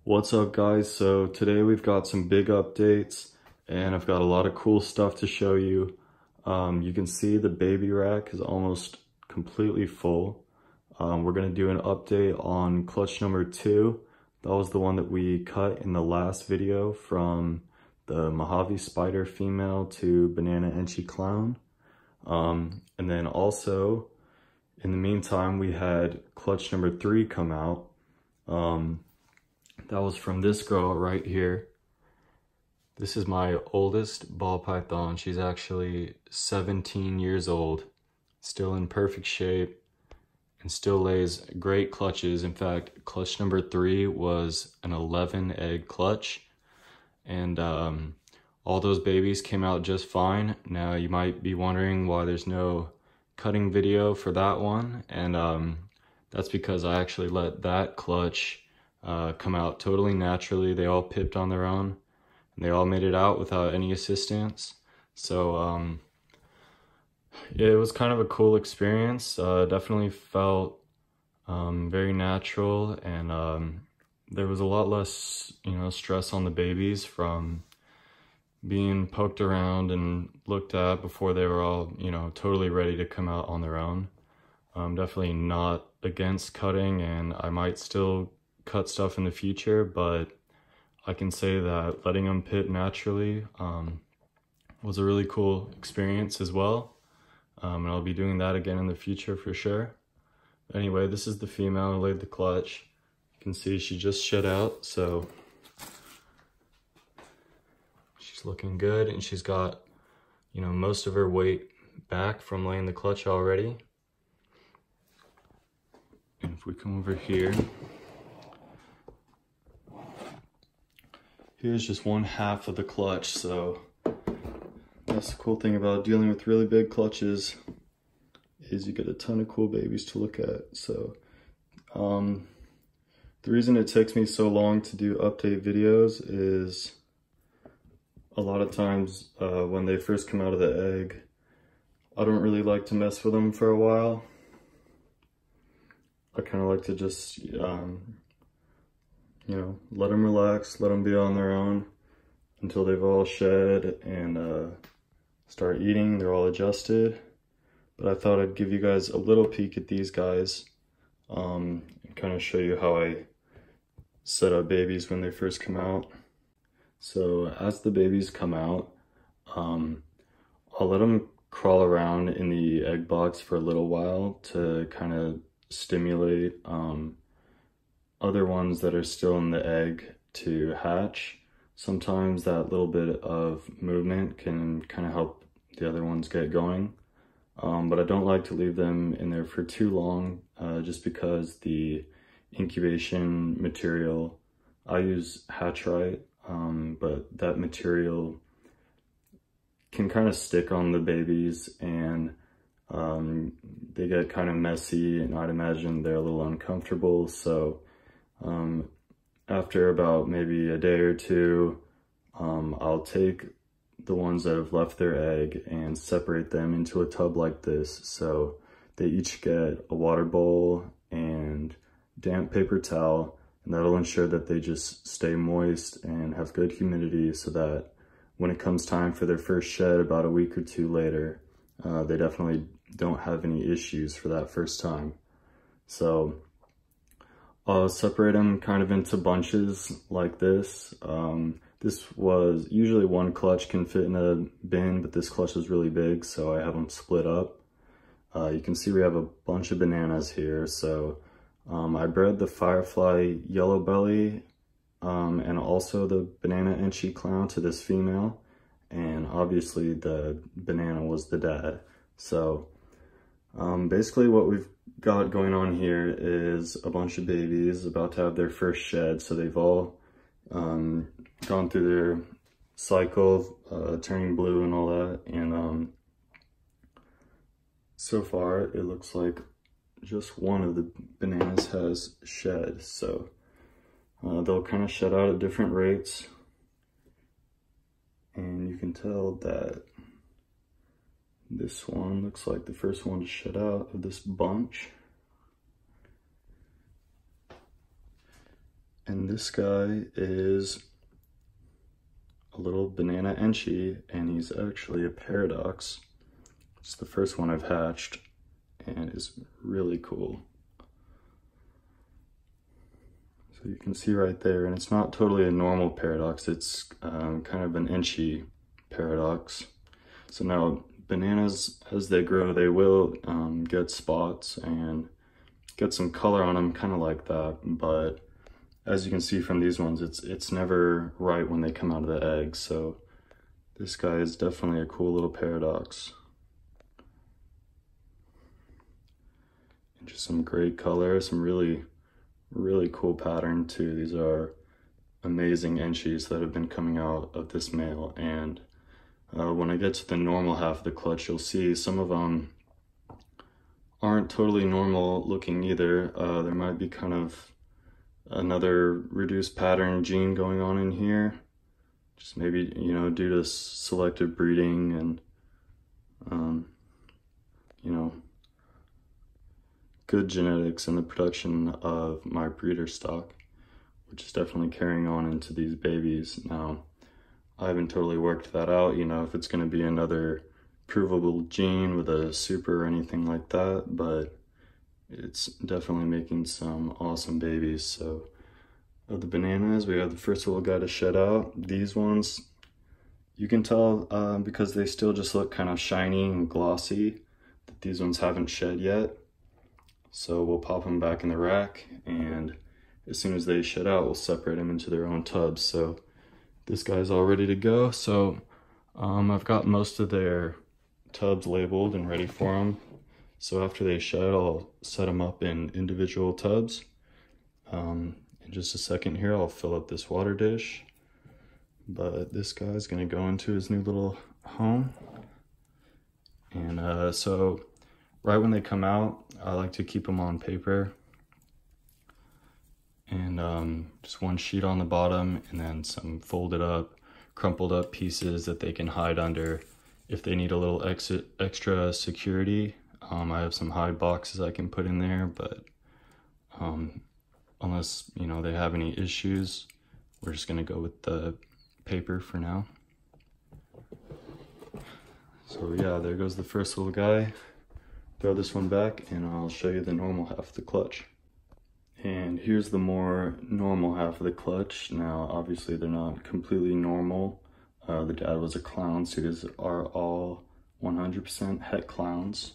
What's up guys? So today we've got some big updates and I've got a lot of cool stuff to show you. You can see the baby rack is almost completely full. We're gonna do an update on clutch number 2. That was the one that we cut in the last video from the Mojave Spider female to Banana Enchi Clown. And then also, in the meantime, we had clutch number 3 come out. That was from this girl right here. This is my oldest ball python. She's actually 17 years old, still in perfect shape, and still lays great clutches. In fact, clutch number 3 was an 11 egg clutch, and all those babies came out just fine. Now you might be wondering why there's no cutting video for that one, and that's because I actually let that clutch come out totally naturally. They all pipped on their own, and they all made it out without any assistance. So yeah, it was kind of a cool experience. Definitely felt very natural, and there was a lot less, stress on the babies from being poked around and looked at before they were all, totally ready to come out on their own. I'm definitely not against cutting, and I might still cut stuff in the future, but I can say that letting them pip naturally was a really cool experience as well, and I'll be doing that again in the future for sure. Anyway, this is the female who laid the clutch. You can see she just shed out, so she's looking good, and she's got, most of her weight back from laying the clutch already. And if we come over here, here's just one half of the clutch. So that's the cool thing about dealing with really big clutches, is you get a ton of cool babies to look at. So the reason it takes me so long to do update videos is a lot of times when they first come out of the egg, I don't really like to mess with them for a while. I kind of like to just let them relax, let them be on their own until they've all shed and start eating. They're all adjusted. But I thought I'd give you guys a little peek at these guys and kind of show you how I set up babies when they first come out. So as the babies come out, I'll let them crawl around in the egg box for a little while to kind of stimulate other ones that are still in the egg to hatch. Sometimes that little bit of movement can kind of help the other ones get going. But I don't like to leave them in there for too long, just because the incubation material, I use Hatchite, but that material can kind of stick on the babies, and they get kind of messy, and I'd imagine they're a little uncomfortable. So after about maybe a day or two, I'll take the ones that have left their egg and separate them into a tub like this. So they each get a water bowl and damp paper towel, and that'll ensure that they just stay moist and have good humidity, so that when it comes time for their first shed about a week or two later, they definitely don't have any issues for that first time. So I'll separate them kind of into bunches like this. This was usually one clutch can fit in a bin, but this clutch is really big, so I have them split up. You can see we have a bunch of bananas here. So I bred the Firefly Yellow Belly and also the Banana Enchi Clown to this female, and obviously the banana was the dad. So basically what we've got going on here is a bunch of babies about to have their first shed. So they've all gone through their cycle, turning blue and all that, and so far it looks like just one of the bananas has shed. So they'll kind of shed out at different rates, and you can tell that this one looks like the first one to shed out of this bunch. And this guy is a little banana enchi, and he's actually a paradox. It's the first one I've hatched, and is really cool. So you can see right there, and it's not totally a normal paradox, it's kind of an enchi paradox. So now bananas, as they grow, they will get spots and get some color on them, kind of like that, but as you can see from these ones, it's never right when they come out of the egg. So this guy is definitely a cool little paradox. And just some great color, some really cool pattern too. These are amazing enchis that have been coming out of this male. And when I get to the normal half of the clutch, you'll see some of them aren't totally normal looking either. There might be kind of another reduced pattern gene going on in here, just maybe, you know, due to selective breeding and you know, good genetics in the production of my breeder stock, which is definitely carrying on into these babies. Now, I haven't totally worked that out, you know, if it's going to be another provable gene with a super or anything like that, but it's definitely making some awesome babies. So of the bananas, we have the first little guy to shed out. These ones, you can tell because they still just look kind of shiny and glossy, that these ones haven't shed yet. So we'll pop them back in the rack, and as soon as they shed out, we'll separate them into their own tubs. So this guy's all ready to go. So I've got most of their tubs labeled and ready for them. So after they shed, I'll set them up in individual tubs. In just a second here, I'll fill up this water dish. But this guy's gonna go into his new little home. And so right when they come out, I like to keep them on paper. And just one sheet on the bottom, and then some folded up, crumpled up pieces that they can hide under if they need a little extra security. I have some hide boxes I can put in there, but unless, you know, they have any issues, we're just gonna go with the paper for now. So yeah, there goes the first little guy. Throw this one back and I'll show you the normal half of the clutch. And here's the more normal half of the clutch. Now, obviously they're not completely normal. The dad was a clown, so these are all 100% het clowns.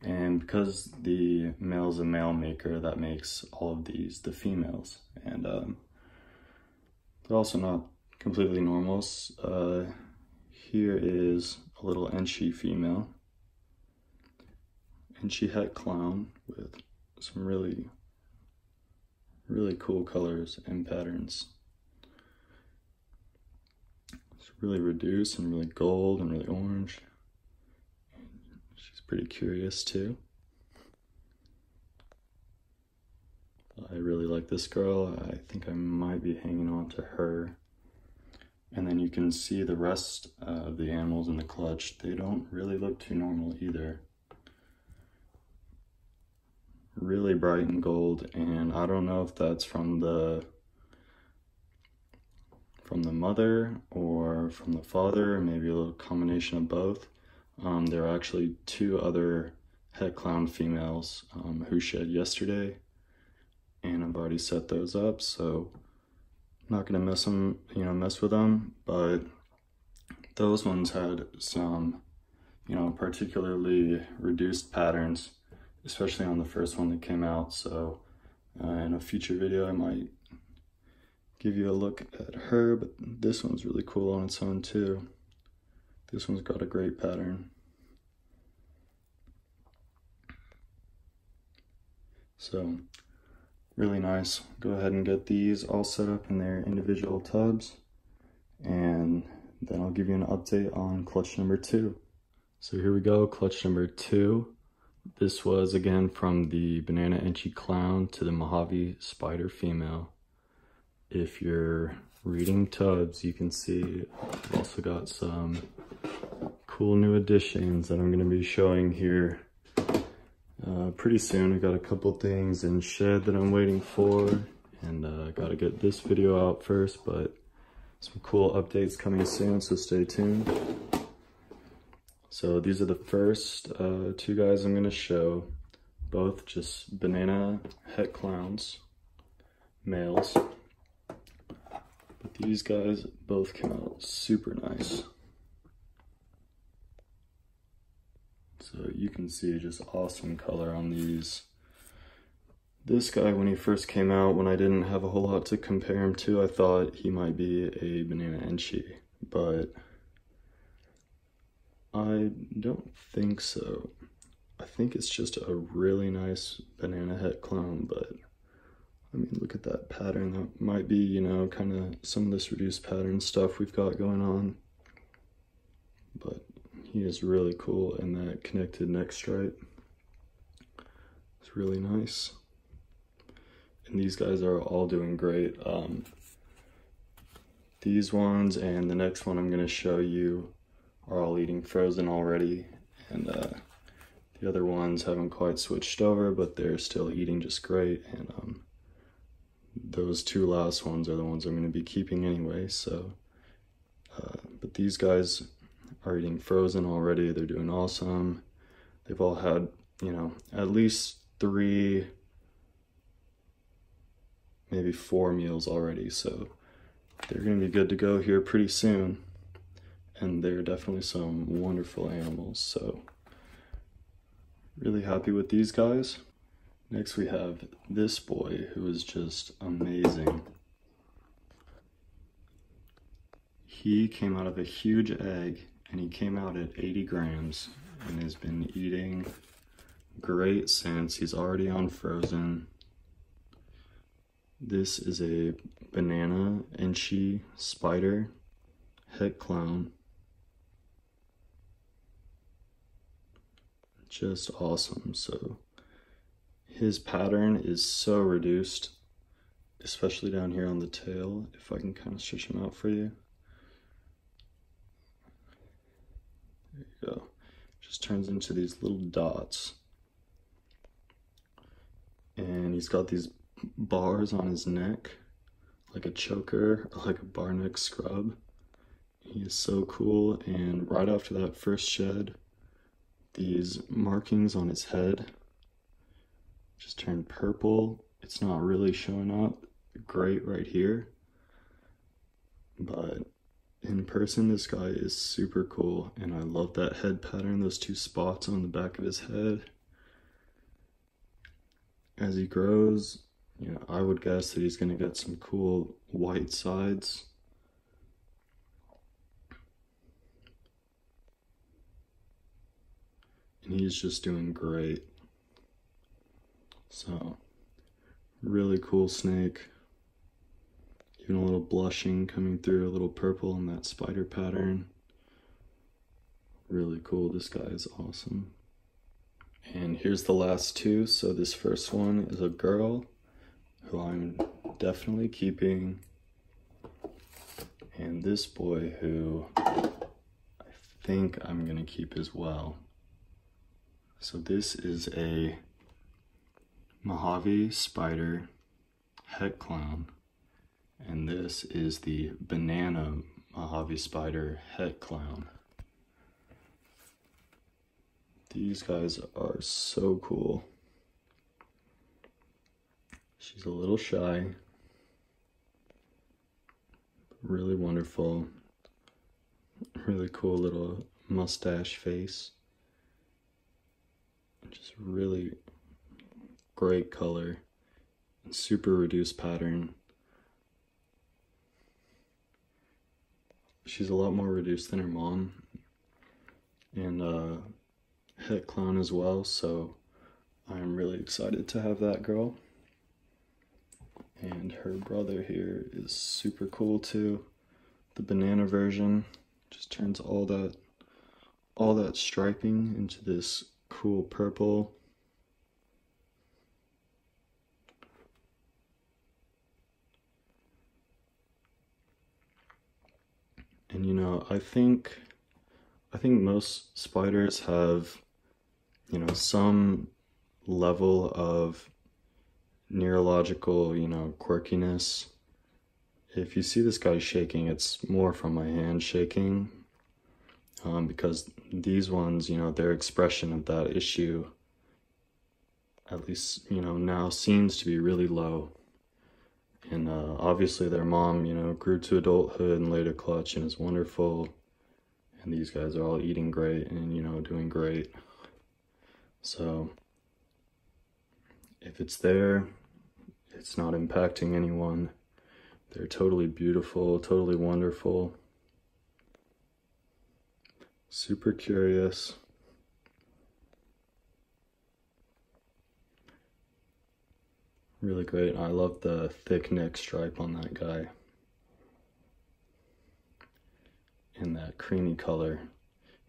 And because the male's a male maker, that makes all of these the females. And they're also not completely normals. Here is a little enchi female. Enchi het clown with some really cool colors and patterns. It's really reduced and really gold and really orange. She's pretty curious too. I really like this girl. I think I might be hanging on to her. And then you can see the rest of the animals in the clutch. They don't really look too normal either. Really bright and gold, and I don't know if that's from the mother or from the father, or maybe a little combination of both. There are actually two other het clown females who shed yesterday, and I've already set those up, so I'm not gonna mess with them. But those ones had some, particularly reduced patterns, especially on the first one that came out. So in a future video, I might give you a look at her, but this one's really cool on its own too. This one's got a great pattern. So really nice. Go ahead and get these all set up in their individual tubs, and then I'll give you an update on clutch number 2. So here we go, clutch number 2. This was again from the Banana Enchi Clown to the Mojave Spider Female. If you're reading tubs, you can see I've also got some cool new additions that I'm going to be showing here pretty soon. I've got a couple things in shed that I'm waiting for, and gotta get this video out first, but some cool updates coming soon, so stay tuned. So these are the first two guys I'm gonna show, both just banana het clowns, males. But these guys both came out super nice. So you can see just awesome color on these. This guy, when he first came out, when I didn't have a whole lot to compare him to, I thought he might be a banana enchi, but I don't think so. I think it's just a really nice banana het clown, but I mean, look at that pattern. That might be, you know, kind of some of this reduced pattern stuff we've got going on, but he is really cool, and that connected neck stripe is really nice. And these guys are all doing great. These ones and the next one I'm going to show you are all eating frozen already, and the other ones haven't quite switched over, but they're still eating just great. And those two last ones are the ones I'm going to be keeping anyway. So, but these guys are eating frozen already. They're doing awesome. They've all had, you know, at least 3, maybe 4 meals already, so they're gonna be good to go here pretty soon. And they're definitely some wonderful animals, so really happy with these guys. Next we have this boy, who is just amazing. He came out of a huge egg, and he came out at 80 grams and has been eating great since. He's already on frozen. This is a banana enchi spider het clown. Just awesome. So his pattern is so reduced, especially down here on the tail. If I can kind of stretch him out for you. There you go. Just turns into these little dots. And he's got these bars on his neck, like a choker, like a bar neck scrub. He is so cool. And right after that first shed, these markings on his head just turned purple. It's not really showing up great right here, but in person this guy is super cool, and I love that head pattern, those 2 spots on the back of his head. As he grows, you know, I would guess that he's gonna get some cool white sides. And he's just doing great. So, really cool snake. Even a little blushing coming through, a little purple in that spider pattern. Really cool. This guy is awesome. And here's the last 2. So this first one is a girl who I'm definitely keeping, and this boy who I think I'm gonna keep as well. So this is a Mojave spider het clown, and this is the banana Mojave spider het clown. These guys are so cool. She's a little shy, really wonderful, really cool little mustache face. Just really great color and super reduced pattern. She's a lot more reduced than her mom, and het clown as well, so I'm really excited to have that girl. And her brother here is super cool too. The banana version just turns all that striping into this cool purple. And you know, I think most spiders have, you know, some level of neurological, quirkiness. If you see this guy shaking, it's more from my hand shaking, because these ones, their expression of that issue, at least, now seems to be really low. And obviously their mom, grew to adulthood and laid a clutch and is wonderful. And these guys are all eating great and, doing great. So if it's there, it's not impacting anyone. They're totally beautiful, totally wonderful. Super curious. Really great. I love the thick neck stripe on that guy. And that creamy color,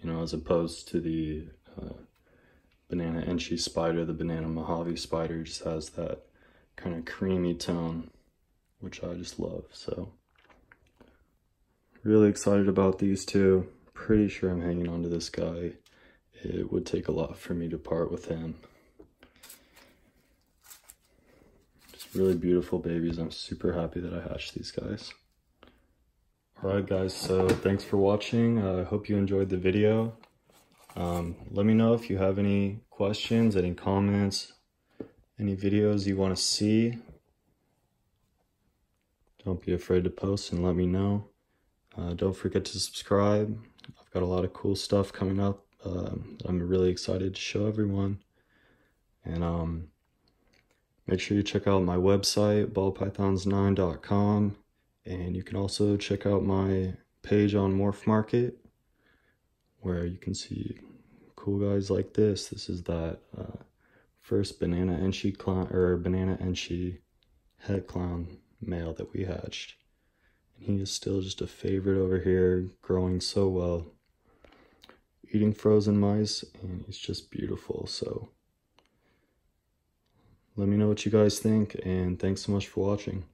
as opposed to the banana enchi spider. The banana Mojave spider just has that kind of creamy tone, which I just love. So really excited about these two. Pretty sure I'm hanging on to this guy. It would take a lot for me to part with him. Just really beautiful babies. I'm super happy that I hatched these guys. Alright guys, so thanks for watching. I hope you enjoyed the video. Let me know if you have any questions, any comments, any videos you want to see. Don't be afraid to post and let me know. Don't forget to subscribe. I've got a lot of cool stuff coming up that I'm really excited to show everyone. And make sure you check out my website, BallPythons9.com. And you can also check out my page on Morph Market, where you can see cool guys like this. This is that first banana enchi clown, or banana enchi het clown male that we hatched. And he is still just a favorite over here, growing so well, eating frozen mice, and he's just beautiful. So let me know what you guys think, and thanks so much for watching.